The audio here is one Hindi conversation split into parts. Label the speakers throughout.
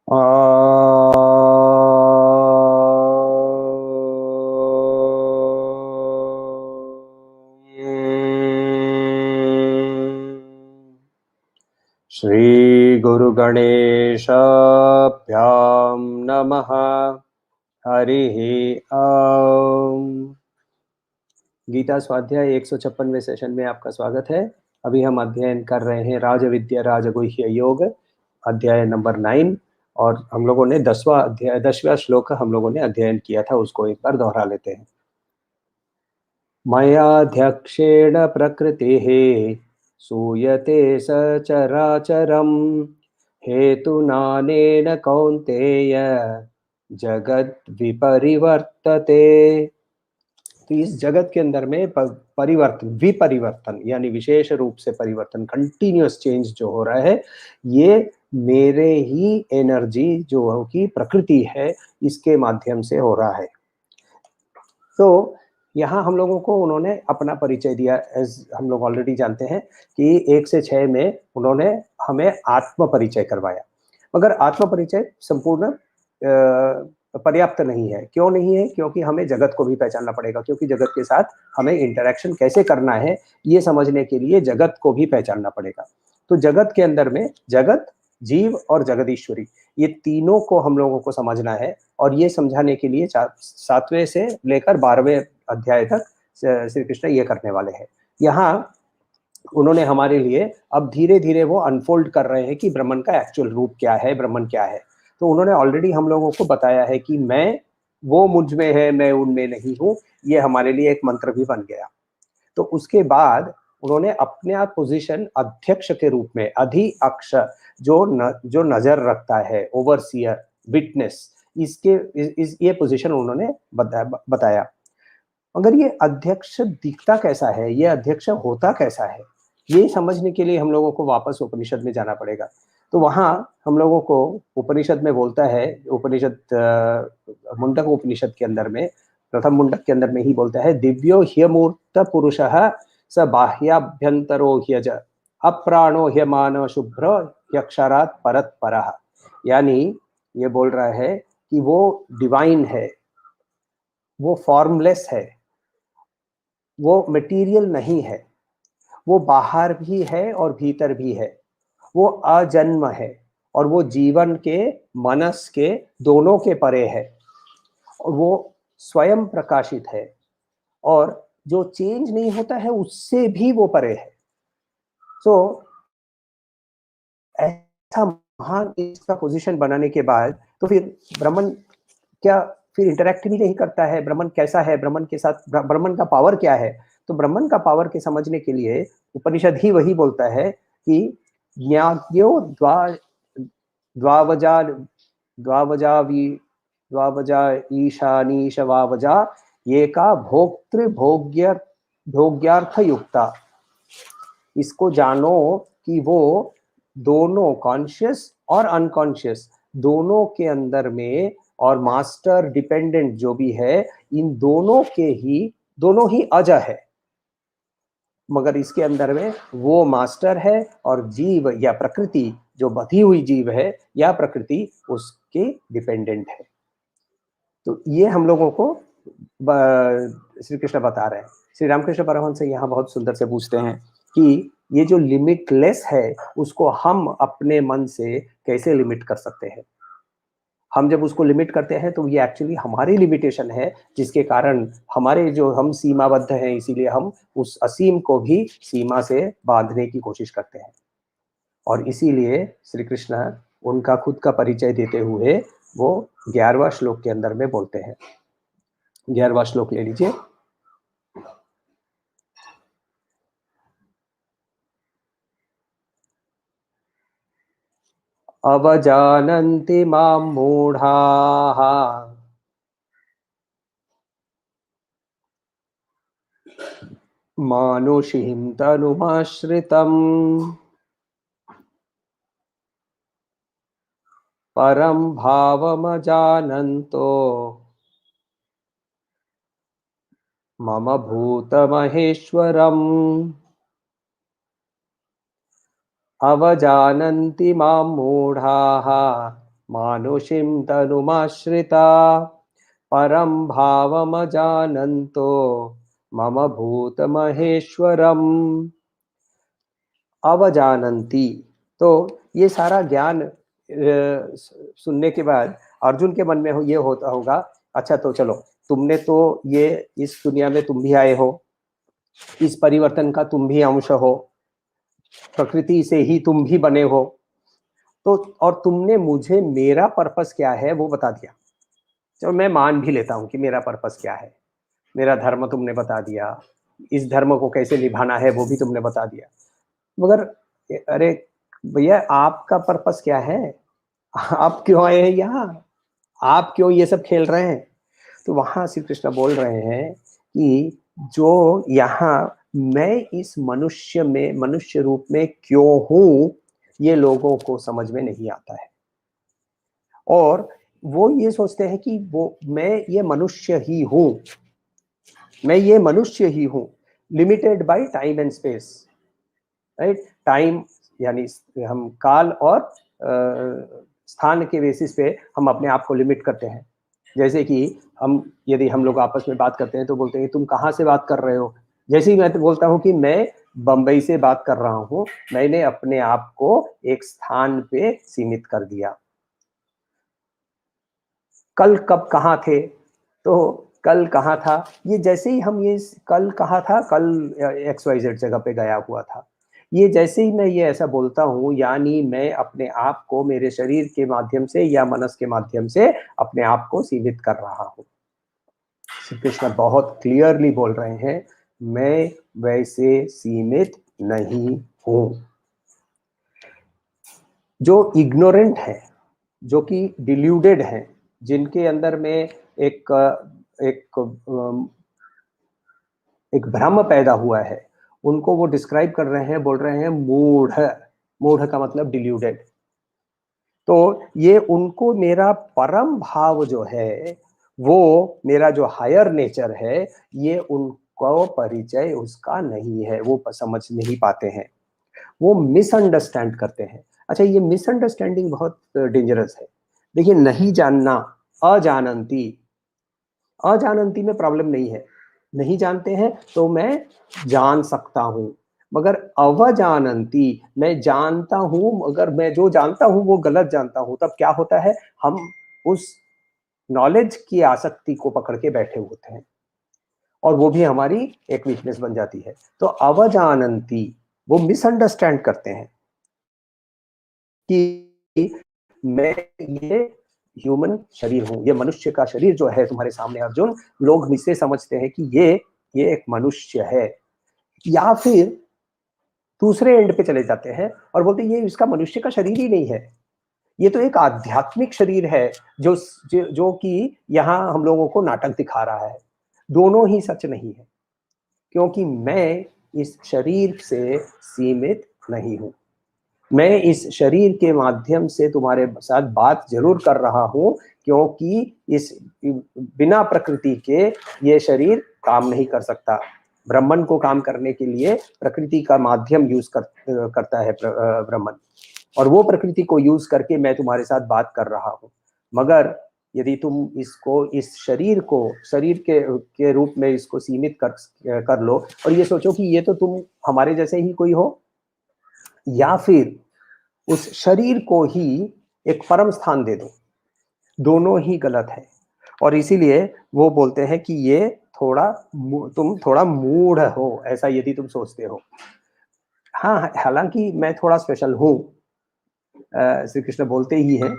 Speaker 1: श्री गुरु गणेशाभ्यां नमः। हरिः ओम। गीता स्वाध्याय 156वें सेशन में आपका स्वागत है। अभी हम अध्ययन कर रहे हैं राजविद्या राजगुह्य योग, अध्याय नंबर 9, और हम लोगों ने 10वां श्लोक हम लोगों ने अध्ययन किया था, उसको एक बार दोहरा लेते हैं। मयाध्यक्षेण प्रकृतिः सूयते सचराचरम् हेतुनानेन कौन्तेय जगत विपरिवर्तते। तो इस जगत के अंदर में विपरिवर्तन यानी विशेष रूप से परिवर्तन, कंटिन्यूअस चेंज जो हो रहा है, ये मेरे ही एनर्जी जो की प्रकृति है इसके माध्यम से हो रहा है। तो यहाँ हम लोगों को उन्होंने अपना परिचय दिया। एज हम लोग ऑलरेडी जानते हैं कि 1 से 6 में उन्होंने हमें आत्म परिचय करवाया, मगर आत्म परिचय संपूर्ण पर्याप्त नहीं है। क्यों नहीं है? क्योंकि हमें जगत को भी पहचानना पड़ेगा, क्योंकि जगत के साथ हमें इंटरेक्शन कैसे करना है ये समझने के लिए जगत को भी पहचानना पड़ेगा। तो जगत के अंदर में जगत, जीव और जगदीश्वरी, ये तीनों को हम लोगों को समझना है। और ये समझाने के लिए 7वें से लेकर 12वें अध्याय तक श्री कृष्ण ये करने वाले हैं। यहाँ उन्होंने हमारे लिए अब धीरे धीरे वो अनफोल्ड कर रहे हैं कि ब्रह्मन का एक्चुअल रूप क्या है, ब्रह्मन क्या है। तो उन्होंने ऑलरेडी हम लोगों को बताया है कि मैं, वो मुझ में है, मैं उनमें नहीं हूँ, ये हमारे लिए एक मंत्र भी बन गया। तो उसके बाद उन्होंने अपने आप पोजीशन अध्यक्ष के रूप में, अधिअक्ष, जो नजर रखता है, ओवरसियर, विटनेस, ये पोजीशन उन्होंने बताया। मगर ये अध्यक्ष दिखता कैसा है, ये अध्यक्ष होता कैसा है, ये समझने के लिए हम लोगों को वापस उपनिषद में जाना पड़ेगा। तो वहां हम लोगों को उपनिषद में बोलता है, उपनिषद मुंडक उपनिषद के अंदर में, प्रथम मुंडक के अंदर में ही बोलता है, दिव्यो ह्यमूर्त पुरुषः स बाह्याभ्यंतरो ह्यज अप्राणो ह्यमान शुभ्र ह्यक्षरात् परत परः। यानी ये बोल रहा है कि वो डिवाइन है, वो फॉर्मलेस है, वो मटेरियल नहीं है, वो बाहर भी है और भीतर भी है, वो अजन्म है और वो जीवन के, मनस के दोनों के परे है, और वो स्वयं प्रकाशित है, और जो चेंज नहीं होता है उससे भी वो परे है। सो ऐसा महान इसका पोजीशन बनाने के बाद तो फिर ब्राह्मण क्या फिर इंटरेक्ट भी नहीं करता है? ब्राह्मण कैसा है, ब्राह्मण के साथ ब्राह्मण का पावर क्या है? तो ब्राह्मण का पावर के समझने के लिए उपनिषद ही वही बोलता है कि ज्ञाज्ञो द्वावजा द्वावजा वि द्वावजा ईशानीश वावजा ये का भोक्तृ भोग्य भोग्यार्थ युक्ता। इसको जानो कि वो दोनों, कॉन्शियस और अनकॉन्शियस, दोनों के अंदर में, और मास्टर डिपेंडेंट जो भी है, इन दोनों ही अज है, मगर इसके अंदर में वो मास्टर है और जीव या प्रकृति, जो बधी हुई जीव है या प्रकृति, उसके डिपेंडेंट है। तो ये हम लोगों को श्री कृष्ण बता रहे हैं। श्री रामकृष्ण परमहंस से यहाँ बहुत सुंदर से पूछते हैं कि ये जो लिमिटलेस है उसको हम अपने मन से कैसे लिमिट कर सकते हैं? हम जब उसको लिमिट करते हैं तो ये एक्चुअली हमारी लिमिटेशन है, जिसके कारण हमारे जो हम सीमाबद्ध हैं, इसीलिए हम उस असीम को भी सीमा से बांधने की कोशिश करते हैं। और इसीलिए श्री कृष्ण उनका खुद का परिचय देते हुए वो 11वां श्लोक के अंदर में बोलते हैं। 11वां श्लोक ले लीजिए। अवजानन्ति मां मूढ़ाः मानुषीं तनुमाश्रितम् परं भावमजानन्तो मम भूतमहेश्वरम्। अवजानन्ति मां मूढ़ाः मानुषीं तनुमाश्रिता परं भावमजानन्तो मम भूतमहेश्वरम् अवजानन्ति। तो ये सारा ज्ञान सुनने के बाद अर्जुन के मन में ये होता होगा, अच्छा तो चलो, तुमने तो ये इस दुनिया में तुम भी आए हो, इस परिवर्तन का तुम भी अंश हो, प्रकृति से ही तुम भी बने हो, तो और तुमने मुझे मेरा पर्पस क्या है वो बता दिया। चलो मैं मान भी लेता हूँ कि मेरा पर्पस क्या है, मेरा धर्म तुमने बता दिया, इस धर्म को कैसे निभाना है वो भी तुमने बता दिया, मगर अरे भैया आपका पर्पस क्या है? आप क्यों आए हैं यहाँ? आप क्यों ये सब खेल रहे हैं? तो वहां श्री कृष्ण बोल रहे हैं कि जो यहाँ मैं इस मनुष्य रूप में क्यों हूं, ये लोगों को समझ में नहीं आता है। और वो ये सोचते हैं कि वो मैं ये मनुष्य ही हूं, मैं ये मनुष्य ही हूं, limited by time and space, right? Time यानी हम काल और स्थान के बेसिस पे हम अपने आप को लिमिट करते हैं। जैसे कि यदि हम लोग आपस में बात करते हैं तो बोलते हैं तुम कहाँ से बात कर रहे हो। जैसे ही मैं तो बोलता हूँ कि मैं बंबई से बात कर रहा हूँ, मैंने अपने आप को एक स्थान पे सीमित कर दिया। कल कब कहाँ थे, तो कल कहाँ था, ये जैसे ही हम ये कल कहाँ था, कल XYZ जगह पे गया हुआ था, ये जैसे ही मैं ये ऐसा बोलता हूँ, यानी मैं अपने आप को मेरे शरीर के माध्यम से या मनस के माध्यम से अपने आप को सीमित कर रहा हूँ। श्री कृष्ण बहुत क्लियरली बोल रहे हैं, मैं वैसे सीमित नहीं हूं। जो इग्नोरेंट है, जो कि डिल्यूडेड है, जिनके अंदर में एक एक एक भ्रम पैदा हुआ है, उनको वो डिस्क्राइब कर रहे हैं, बोल रहे हैं मूढ़। मूढ़ का मतलब डिल्यूडेड। तो ये उनको मेरा परम भाव जो है, वो मेरा जो हायर नेचर है, ये उनको परिचय उसका नहीं है, वो समझ नहीं पाते हैं, वो मिसअंडरस्टैंड करते हैं। अच्छा, ये मिसअंडरस्टैंडिंग बहुत डेंजरस है। देखिए, नहीं जानना, अजानंती, अजानंती में प्रॉब्लम नहीं है, नहीं जानते हैं तो मैं जान सकता हूं, मगर अवजानंती, मैं जानता हूं मगर मैं जो जानता हूं वो गलत जानता हूं, तब क्या होता है, हम उस नॉलेज की आसक्ति को पकड़ के बैठे होते हैं और वो भी हमारी एक वीकनेस बन जाती है। तो अवजानंती, वो मिसअंडरस्टैंड करते हैं कि मैं ये ह्यूमन शरीर हूं, ये मनुष्य का शरीर जो है तुम्हारे सामने अर्जुन, लोग मुझसे समझते हैं कि ये एक मनुष्य है, या फिर दूसरे एंड पे चले जाते हैं और बोलते हैं ये इसका मनुष्य का शरीर ही नहीं है, ये तो एक आध्यात्मिक शरीर है जो कि यहाँ हम लोगों को नाटक दिखा रहा है। दोनों ही सच नहीं है, क्योंकि मैं इस शरीर से सीमित नहीं हूं। मैं इस शरीर के माध्यम से तुम्हारे साथ बात जरूर कर रहा हूं, क्योंकि इस बिना प्रकृति के ये शरीर काम नहीं कर सकता। ब्राह्मण को काम करने के लिए प्रकृति का माध्यम यूज करता है ब्राह्मण, और वो प्रकृति को यूज करके मैं तुम्हारे साथ बात कर रहा हूं। मगर यदि तुम इसको, इस शरीर को शरीर के रूप में इसको सीमित कर लो और ये सोचो कि ये तो तुम हमारे जैसे ही कोई हो, या फिर उस शरीर को ही एक परम स्थान दे दो, दोनों ही गलत है। और इसीलिए वो बोलते हैं कि ये तुम थोड़ा मूढ़ हो, ऐसा यदि तुम सोचते हो। हाँ, हालांकि मैं थोड़ा स्पेशल हूँ, श्री कृष्ण बोलते ही हैं।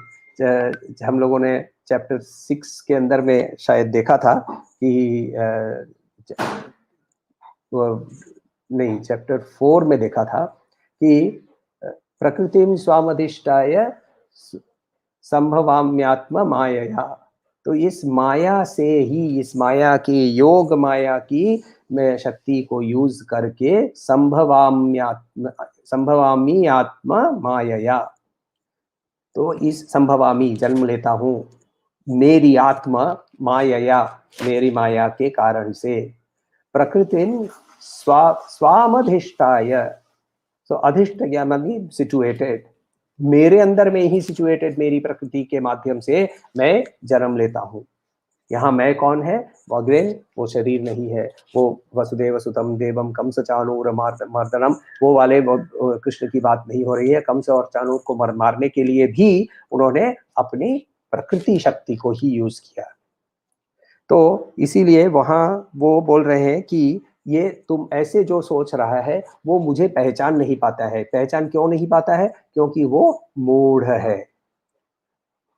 Speaker 1: हम लोगों ने चैप्टर 6 के अंदर में शायद देखा था कि नहीं, चैप्टर 4 में देखा था कि प्रकृतिम स्वामधिष्ठाय संभवाम्यात्म मायया। तो इस माया से ही, इस माया की, योग माया की मैं शक्ति को यूज करके संभवामी आत्मा मायया, तो इस संभवामी, जन्म लेता हूं, मेरी आत्मा मायया, मेरी माया के कारण से, प्रकृति स्वामधिष्ठाय, सो अधिष्ठ ज्ञानी सिचुएटेड, मेरे अंदर में ही सिचुएटेड मेरी प्रकृति के माध्यम से मैं जन्म लेता हूँ। यहाँ मैं कौन है? अगेन वो शरीर नहीं है, वो वसुदेव सुतम देवम कंस चाणूर मर्दनम, वो वाले कृष्ण की बात नहीं हो रही है। कंस और चाणूर को मारने के लिए भी उन्होंने अपनी प्रकृति शक्ति को ही यूज किया। तो इसीलिए वहां वो बोल रहे हैं कि ये तुम ऐसे जो सोच रहा है वो मुझे पहचान नहीं पाता है। पहचान क्यों नहीं पाता है? क्योंकि वो मूढ़ है।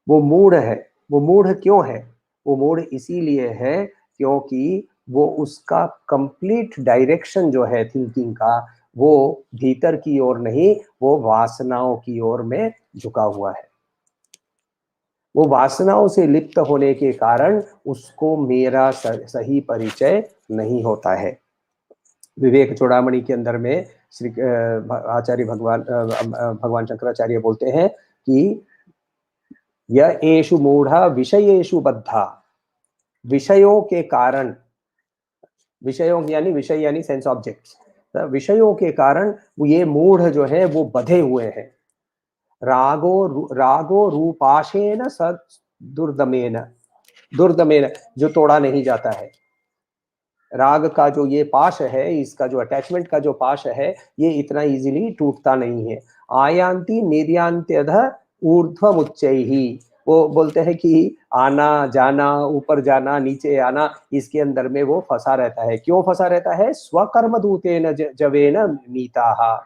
Speaker 1: वो मूढ़ है। वो मूढ़ क्यों है? वो मूढ़ इसीलिए है क्योंकि वो उसका कंप्लीट डायरेक्शन जो है थिंकिंग का, वो भीतर की ओर नहीं, वो वासनाओं की ओर में झुका हुआ है। वो वासनाओं से लिप्त होने के कारण उसको मेरा सही परिचय नहीं होता है। विवेक चूड़ामणि के अंदर में श्री आचार्य भगवान शंकराचार्य बोलते हैं कि यह एषु मूढ़ा विषयेषु बद्धा, विषयों के कारण, विषयों यानी विषय यानी सेंस ऑब्जेक्ट्स, विषयों के कारण ये मूढ़ जो है वो बधे हुए हैं। रागो रूपाशेन स दुर्दमेन, दुर्दमेन जो तोड़ा नहीं जाता है। राग का जो ये पाश है, इसका जो अटैचमेंट का जो पाश है, ये इतना इजीली टूटता नहीं है। आयांति निर्यांत्यध ऊर्ध्वम उच्चैहि, वो बोलते हैं कि आना जाना, ऊपर जाना नीचे आना, इसके अंदर में वो फंसा रहता है। क्यों फंसा रहता है? स्वकर्म दूतेन जवेन नीताहा,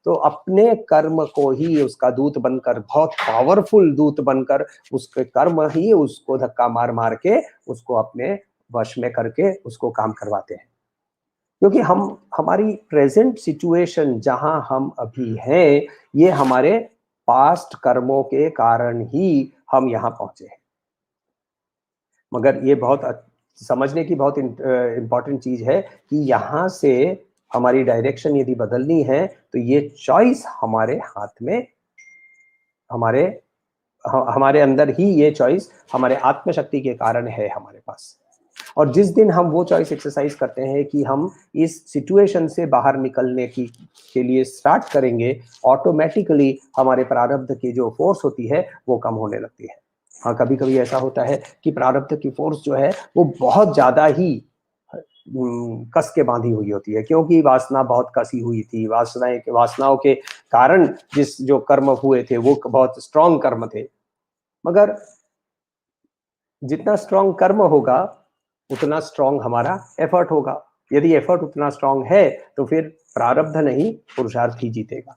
Speaker 1: तो अपने कर्म को ही उसका दूत बनकर, बहुत पावरफुल दूत बनकर, उसके कर्म ही उसको धक्का मार मार के उसको अपने वश में करके उसको काम करवाते हैं। क्योंकि हम, हमारी प्रेजेंट सिचुएशन जहां हम अभी हैं, ये हमारे पास्ट कर्मों के कारण ही हम यहाँ पहुंचे हैं। मगर ये बहुत समझने की बहुत इंपॉर्टेंट चीज है कि यहाँ से हमारी डायरेक्शन यदि बदलनी है तो ये चॉइस हमारे हाथ में, हमारे हमारे अंदर ही ये चॉइस हमारे आत्मशक्ति के कारण है हमारे पास। और जिस दिन हम वो चॉइस एक्सरसाइज करते हैं कि हम इस सिचुएशन से बाहर निकलने की के लिए स्टार्ट करेंगे, ऑटोमेटिकली हमारे प्रारब्ध की जो फोर्स होती है वो कम होने लगती है। हाँ, कभी कभी ऐसा होता है कि प्रारब्ध की फोर्स जो है वो बहुत ज्यादा ही कस के बांधी हुई होती है, क्योंकि वासना बहुत कसी हुई थी। वासनाओं के कारण जिस जो कर्म हुए थे वो बहुत स्ट्रॉन्ग कर्म थे। मगर जितना स्ट्रॉन्ग कर्म होगा उतना स्ट्रॉन्ग हमारा एफर्ट होगा। यदि एफर्ट उतना स्ट्रॉन्ग है तो फिर प्रारब्ध नहीं, पुरुषार्थ ही जीतेगा।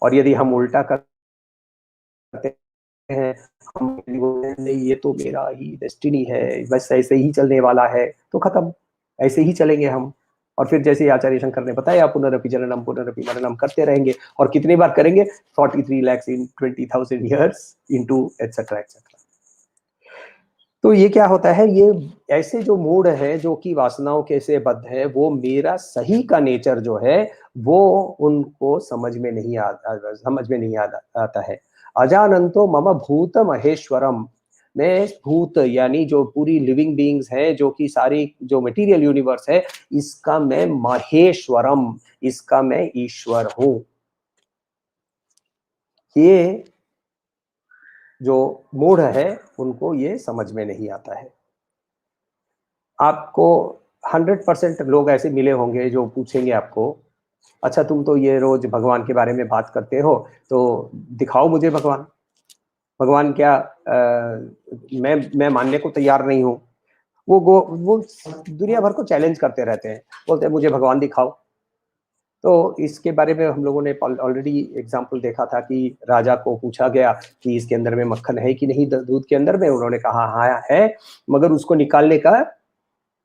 Speaker 1: और यदि हम उल्टा करते हैं, हम नहीं ये तो मेरा ही डेस्टिनी है, बस ऐसे ही चलने वाला है, तो खत्म, ऐसे ही चलेंगे हम। और फिर जैसे आचार्य शंकर ने बताया, पुनरपि जननम पुनरपि मरणम करते रहेंगे। और कितनी बार करेंगे? 43 lakhs in 20,000 years into etc etc। तो ये क्या होता है? ये ऐसे जो मूड है जो कि वासनाओं के से बद्ध है, वो मेरा सही का नेचर जो है वो उनको समझ में नहीं आता है। अजानंतो मम भूत महेश्वरम, मैं भूत यानी जो पूरी लिविंग बीइंग्स हैं, जो कि सारी जो मटेरियल यूनिवर्स है, इसका मैं महेश्वरम, इसका मैं ईश्वर हूं। ये जो मूढ़ है उनको ये समझ में नहीं आता है। आपको 100% लोग ऐसे मिले होंगे जो पूछेंगे आपको, अच्छा तुम तो ये रोज भगवान के बारे में बात करते हो, तो दिखाओ मुझे भगवान। भगवान क्या मैं मानने को तैयार नहीं हूँ। वो दुनिया भर को चैलेंज करते रहते हैं, बोलते हैं मुझे भगवान दिखाओ। तो इसके बारे में हम लोगों ने ऑलरेडी एग्जाम्पल देखा था कि राजा को पूछा गया कि इसके अंदर में मक्खन है कि नहीं दूध के अंदर में। उन्होंने कहा हाँ है, मगर उसको निकालने का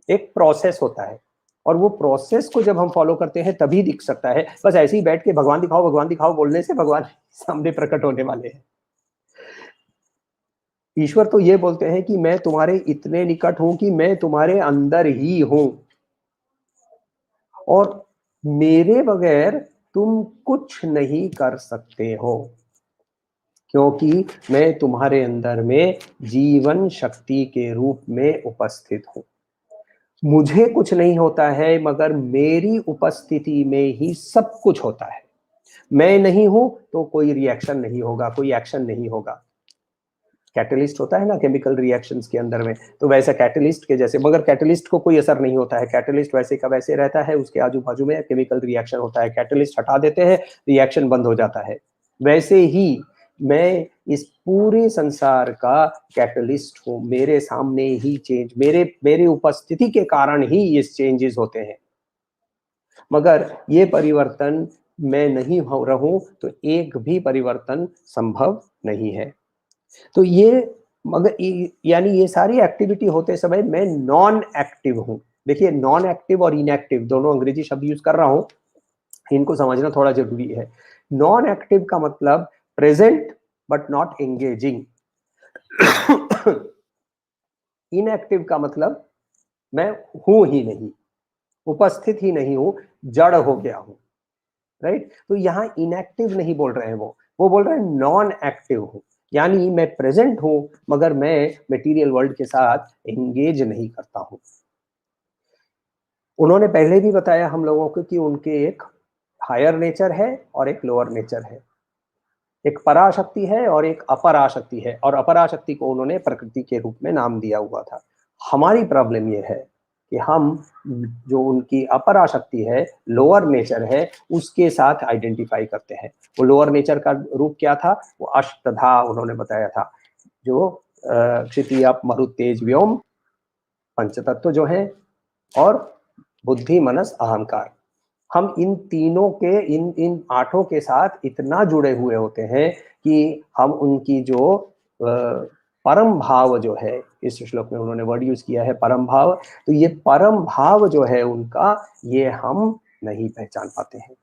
Speaker 1: एक प्रोसेस होता है, और वो प्रोसेस को जब हम फॉलो करते हैं तभी दिख सकता है। बस ऐसे ही बैठ के भगवान दिखाओ बोलने से भगवान सामने प्रकट होने वाले हैं। ईश्वर तो ये बोलते हैं कि मैं तुम्हारे इतने निकट हूं कि मैं तुम्हारे अंदर ही हूं, और मेरे बगैर तुम कुछ नहीं कर सकते हो, क्योंकि मैं तुम्हारे अंदर में जीवन शक्ति के रूप में उपस्थित हूं। मुझे कुछ नहीं होता है, मगर मेरी उपस्थिति में ही सब कुछ होता है। मैं नहीं हूं तो कोई रिएक्शन नहीं होगा, कोई एक्शन नहीं होगा। कैटलिस्ट होता है ना केमिकल रिएक्शंस के अंदर में, तो वैसा कैटलिस्ट के जैसे, मगर कैटलिस्ट को कोई असर नहीं होता है, कैटलिस्ट वैसे का वैसे रहता है, उसके आजू बाजू में केमिकल रिएक्शन होता है, कैटलिस्ट हटा देते हैं, रिएक्शन बंद हो जाता है। वैसे ही मैं इस पूरे संसार का कैटलिस्ट हूँ, मेरे सामने ही चेंज, मेरे उपस्थिति के कारण ही ये चेंजेस होते हैं। मगर ये परिवर्तन मैं नहीं हो रहूं तो एक भी परिवर्तन संभव नहीं है। तो ये, मगर यानी ये सारी एक्टिविटी होते समय मैं नॉन एक्टिव हूं। देखिए, नॉन एक्टिव और इनएक्टिव दोनों अंग्रेजी शब्द यूज कर रहा हूं, इनको समझना थोड़ा जरूरी है। नॉन एक्टिव का मतलब present but not engaging. Inactive का मतलब मैं हूं ही नहीं, उपस्थित ही नहीं हूं, जड़ हो गया हूं। राइट? तो यहां इनएक्टिव नहीं बोल रहे हैं, वो बोल रहे हैं नॉन एक्टिव हूं, यानी मैं प्रेजेंट हूं मगर मैं मटेरियल वर्ल्ड के साथ एंगेज नहीं करता हूं। उन्होंने पहले भी बताया हम लोगों को कि उनके एक हायर नेचर है और एक लोअर नेचर है, एक पराशक्ति है और एक अपराशक्ति है, और अपराशक्ति को उन्होंने प्रकृति के रूप में नाम दिया हुआ था। हमारी प्रॉब्लम यह है कि हम जो उनकी अपराशक्ति है, लोअर नेचर है, उसके साथ आइडेंटिफाई करते हैं। वो लोअर नेचर का रूप क्या था? वो अष्टधा उन्होंने बताया था, जो क्षिति अप मरुत तेज व्योम पंचतत्व जो है, और बुद्धि मनस अहंकार। हम इन तीनों के, इन आठों के साथ इतना जुड़े हुए होते हैं कि हम उनकी जो परम भाव जो है, इस श्लोक में उन्होंने वर्ड यूज किया है परम भाव, तो ये परम भाव जो है उनका, ये हम नहीं पहचान पाते हैं।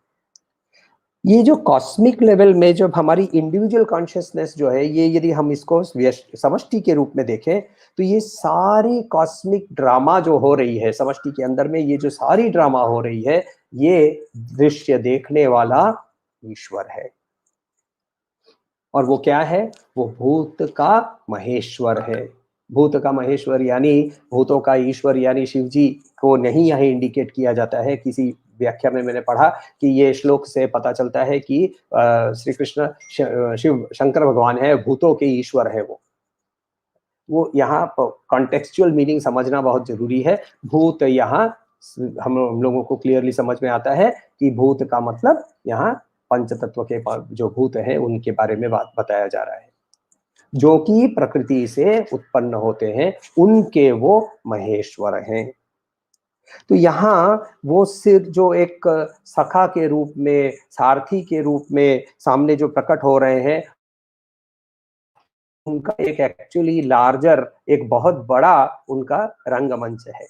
Speaker 1: ये जो कॉस्मिक लेवल में जब हमारी इंडिविजुअल कॉन्शियसनेस जो है, ये यदि हम इसको समष्टि के रूप में देखें, तो ये सारी कॉस्मिक ड्रामा जो हो रही है समष्टि के अंदर में, ये जो सारी ड्रामा हो रही है, ये दृश्य देखने वाला ईश्वर है। और वो क्या है? वो भूत का महेश्वर है। भूत का महेश्वर यानी भूतों का ईश्वर, यानी शिव जी को नहीं यहाँ इंडिकेट किया जाता है। किसी व्याख्या में मैंने पढ़ा कि ये श्लोक से पता चलता है कि श्री कृष्ण शिव शंकर भगवान है, भूतों के ईश्वर है वो यहाँ कॉन्टेक्चुअल मीनिंग समझना बहुत जरूरी है। भूत यहाँ हम लोगों को क्लियरली समझ में आता है कि भूत का मतलब यहाँ पंच तत्व के जो भूत है उनके बारे में बात बताया जा रहा है, जो कि प्रकृति से उत्पन्न होते हैं, उनके वो महेश्वर हैं। तो यहाँ वो सिर्फ जो एक सखा के रूप में, सारथी के रूप में सामने जो प्रकट हो रहे हैं, उनका एक एक्चुअली लार्जर, एक बहुत बड़ा उनका रंगमंच है।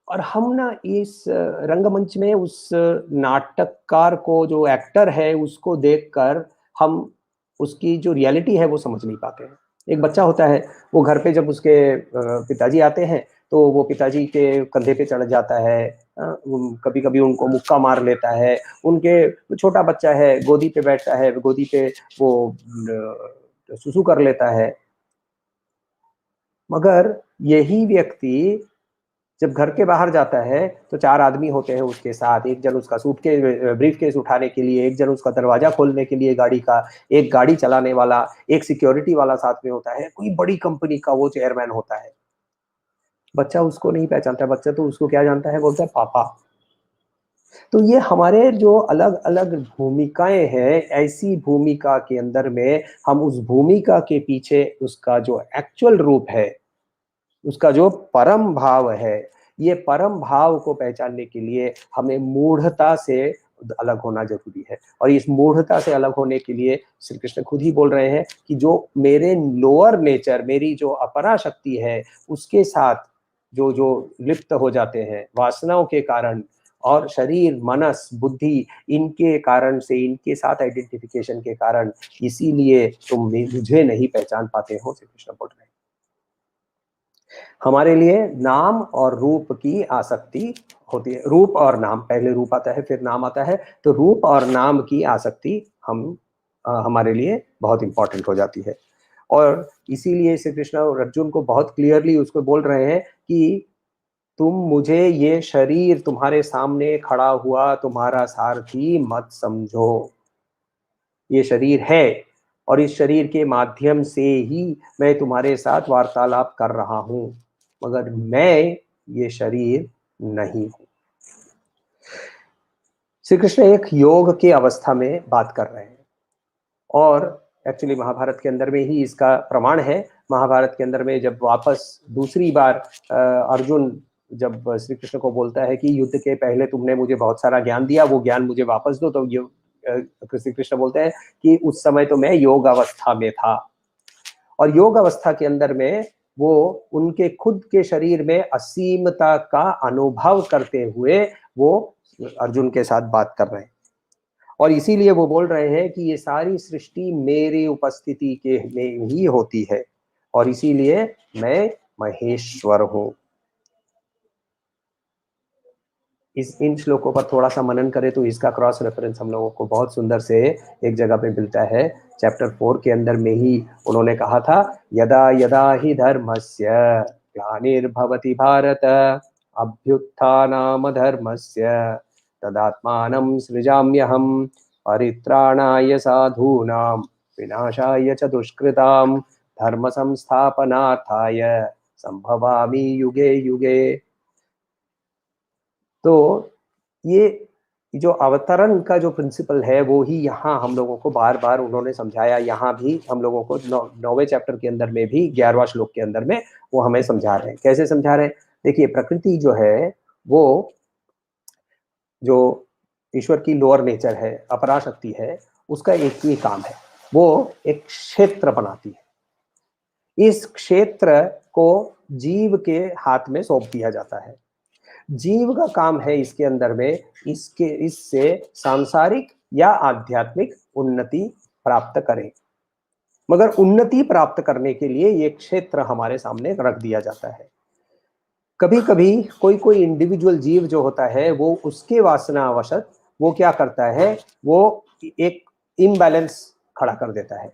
Speaker 1: और हम ना इस रंगमंच में उस नाटककार को, जो एक्टर है, उसको देखकर हम उसकी जो रियलिटी है वो समझ नहीं पाते हैं। एक बच्चा होता है, वो घर पे जब उसके पिताजी आते हैं तो वो पिताजी के कंधे पे चढ़ जाता है, कभी कभी उनको मुक्का मार लेता है, उनके छोटा बच्चा है गोदी पे बैठता है, गोदी पे वो सुसु कर लेता है। मगर यही व्यक्ति जब घर के बाहर जाता है तो चार आदमी होते हैं उसके साथ, एक जन उसका सूटकेस ब्रीफ केस उठाने के लिए, एक जन उसका दरवाजा खोलने के लिए गाड़ी का, एक गाड़ी चलाने वाला, एक सिक्योरिटी वाला साथ में होता है, कोई बड़ी कंपनी का वो चेयरमैन होता है। बच्चा उसको नहीं पहचानता, बच्चा तो उसको क्या जानता है, बोलता है पापा। तो ये हमारे जो अलग अलग भूमिकाएं हैं, ऐसी भूमिका के अंदर में हम उस भूमिका के पीछे उसका जो एक्चुअल रूप है, उसका जो परम भाव है, ये परम भाव को पहचानने के लिए हमें मूढ़ता से अलग होना जरूरी है। और इस मूढ़ता से अलग होने के लिए श्री कृष्ण खुद ही बोल रहे हैं कि जो मेरे लोअर नेचर, मेरी जो अपरा शक्ति है, उसके साथ जो जो लिप्त हो जाते हैं वासनाओं के कारण, और शरीर मनस बुद्धि, इनके कारण से, इनके साथ आइडेंटिफिकेशन के कारण, इसीलिए तुम मुझे नहीं पहचान पाते हो, श्री कृष्ण बोल रहे हैं। हमारे लिए नाम और रूप की आसक्ति होती है। रूप और नाम, पहले रूप आता है फिर नाम आता है, तो रूप और नाम की आसक्ति हमारे लिए बहुत इंपॉर्टेंट हो जाती है। और इसीलिए श्री कृष्ण और अर्जुन को बहुत क्लियरली उसको बोल रहे हैं कि तुम मुझे ये शरीर तुम्हारे सामने खड़ा हुआ तुम्हारा सारथी मत समझो। ये शरीर है और इस शरीर के माध्यम से ही मैं तुम्हारे साथ वार्तालाप कर रहा हूं, मगर मैं ये शरीर नहीं हूं। श्री कृष्ण एक योग की अवस्था में बात कर रहे हैं और एक्चुअली महाभारत के अंदर में ही इसका प्रमाण है। महाभारत के अंदर में जब वापस दूसरी बार अर्जुन जब श्री कृष्ण को बोलता है कि युद्ध के पहले तुमने मुझे बहुत सारा ज्ञान दिया, वो ज्ञान मुझे वापस दो, तो ये श्री कृष्ण बोलते हैं कि उस समय तो मैं योग अवस्था में था। और योग अवस्था के अंदर में वो उनके खुद के शरीर में असीमता का अनुभव करते हुए वो अर्जुन के साथ बात कर रहे हैं और इसीलिए वो बोल रहे हैं कि ये सारी सृष्टि मेरी उपस्थिति के में ही होती है और इसीलिए मैं महेश्वर हूं। इन श्लोकों पर थोड़ा सा मनन करें तो इसका क्रॉस रेफरेंस हम लोगों को बहुत सुंदर से एक जगह पे मिलता है। चैप्टर 4 के अंदर में ही उन्होंने कहा था, यदा यदा ही धर्मस्य ग्लानिर्भवति भारत अभ्युत्थानम धर्मस्य तदात्मानं सृजाम्यहम् परित्राणाय साधूनां विनाशाय च दुष्कृतां धर्म संस्थापनार्थाय संभवामि युगे युगे। तो ये जो अवतरण का जो प्रिंसिपल है वो ही यहाँ हम लोगों को बार बार उन्होंने समझाया। यहाँ भी हम लोगों को 9वें चैप्टर के अंदर में भी 11वां श्लोक के अंदर में वो हमें समझा रहे हैं। कैसे समझा रहे हैं? देखिए, प्रकृति जो है वो जो ईश्वर की लोअर नेचर है, अपराशक्ति है, उसका एक ही काम है, वो एक क्षेत्र बनाती है। इस क्षेत्र को जीव के हाथ में सौंप दिया जाता है। जीव का काम है इसके अंदर में इससे सांसारिक या आध्यात्मिक उन्नति प्राप्त करें। मगर उन्नति प्राप्त करने के लिए ये क्षेत्र हमारे सामने रख दिया जाता है। कभी कभी कोई कोई इंडिविजुअल जीव जो होता है वो उसके वासनावशत वो क्या करता है, वो एक इम्बैलेंस खड़ा कर देता है,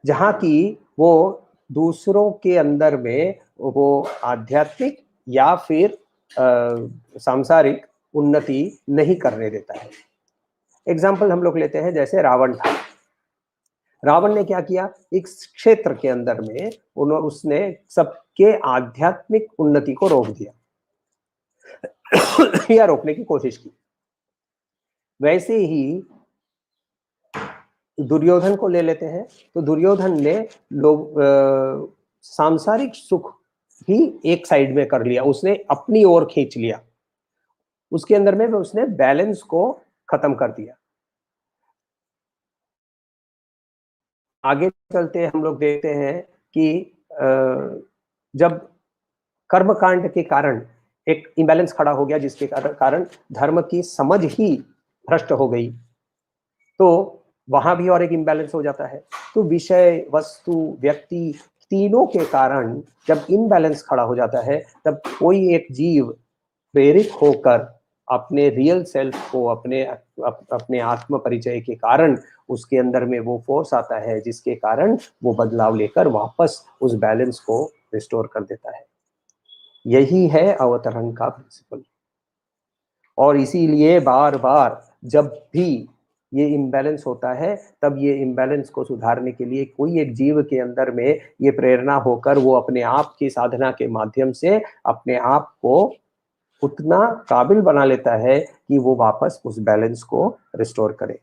Speaker 1: जहां की वो दूसरों के अंदर में वो आध्यात्मिक या फिर सांसारिक उन्नति नहीं करने देता है। एग्जाम्पल हम लोग लेते हैं, जैसे रावण था। रावण ने क्या किया, एक क्षेत्र के अंदर में उसने सबके आध्यात्मिक उन्नति को रोक दिया या रोकने की कोशिश की। वैसे ही दुर्योधन को ले लेते हैं, तो दुर्योधन ने लोग सांसारिक सुख ही एक साइड में कर लिया, उसने अपनी ओर खींच लिया, उसके अंदर में उसने बैलेंस को खत्म कर दिया। आगे चलते हम लोग देखते हैं कि जब कर्मकांड के कारण एक इम्बैलेंस खड़ा हो गया, जिसके कारण धर्म की समझ ही भ्रष्ट हो गई, तो वहां भी और एक इम्बैलेंस हो जाता है। तो विषय, वस्तु, व्यक्ति, तीनों के कारण जब इम्बैलेंस खड़ा हो जाता है, तब कोई एक जीव प्रेरित होकर अपने रियल सेल्फ को, अपने आत्म परिचय के कारण उसके अंदर में वो फोर्स आता है, जिसके कारण वो बदलाव लेकर वापस उस बैलेंस को रिस्टोर कर देता है। यही है अवतरण का प्रिंसिपल। और इसीलिए बार बार जब भी ये इम्बैलेंस होता है, तब ये इम्बैलेंस को सुधारने के लिए कोई एक जीव के अंदर में ये प्रेरणा होकर वो अपने आप की साधना के माध्यम से अपने आप को उतना काबिल बना लेता है कि वो वापस उस बैलेंस को रिस्टोर करे।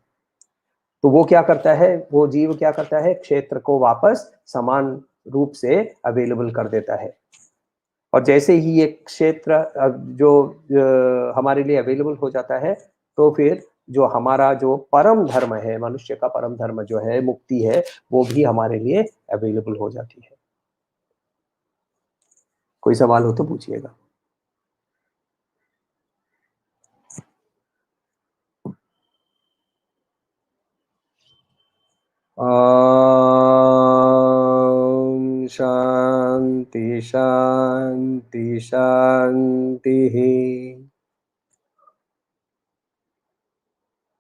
Speaker 1: तो वो क्या करता है, वो जीव क्या करता है, क्षेत्र को वापस समान रूप से अवेलेबल कर देता है। और जैसे ही ये क्षेत्र जो हमारे लिए अवेलेबल हो जाता है, तो फिर जो हमारा जो परम धर्म है, मनुष्य का परम धर्म जो है, मुक्ति है, वो भी हमारे लिए अवेलेबल हो जाती है। कोई सवाल हो तो पूछिएगा। शांति शांति शांति।